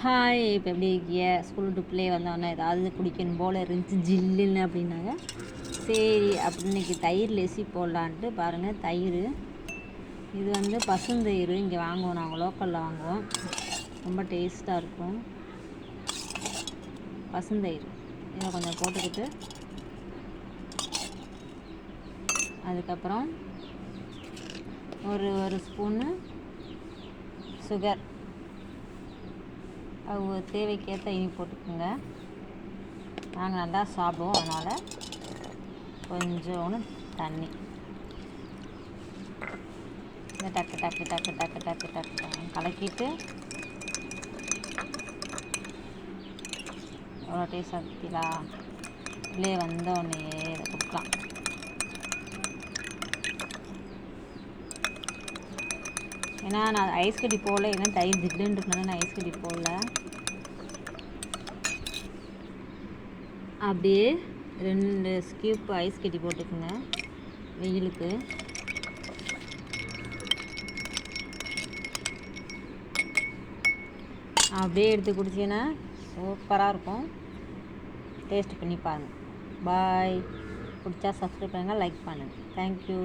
Hi, இப்போ எப்படி இருக்கீங்க? ஸ்கூல் விட்டு பிள்ளைய வந்தோடனே ஏதாவது குடிக்கணும் போல் இருந்துச்சு ஜில்லுன்னு அப்படின்னாங்க. சரி அப்படி இன்னைக்கு தயிர் லெசி போடலான்ட்டு பாருங்கள். தயிர் இது வந்து பசுந்தயிர் இங்கே வாங்குவோம், நாங்கள் லோக்கலில் வாங்குவோம். ரொம்ப டேஸ்ட்டாக இருக்கும் பசுந்தயிர். இதை கொஞ்சம் போட்டுக்கிட்டு அதுக்கப்புறம் ஒரு ஸ்பூனு சுகர், அது தேவைக்கேற்ற இனி போட்டுக்கோங்க. நாங்கள் நல்லா சாப்பிடுவோம், அதனால் கொஞ்சோன்னு தண்ணி. இந்த டக்கு டக்கு டக்கு டக்கு டக்கு டக்கு கலக்கிட்டு எவ்வளோ டேஸ்ட் ஆகுதுங்களா? உள்ளே வந்தோடனே இதை கொடுக்கலாம். ஏன்னா நான் ஐஸ் கட்டி போடல, ஏன்னா தயிர் ஜில்லுன்னு இருக்கனால நான் ஐஸ் கட்டி போடல. அப்படியே 2 ஸ்கூப் ஐஸ் கட்டி போட்டுக்குங்க வெயிலுக்கு. அப்படியே எடுத்து குடிச்சிங்கன்னா சூப்பராக இருக்கும். டேஸ்ட் பண்ணி பாருங்கள். பாய். பிடிச்சா சப்ஸ்கிரைப் பண்ணுங்கள், லைக் பண்ணுங்கள். தேங்க்யூ.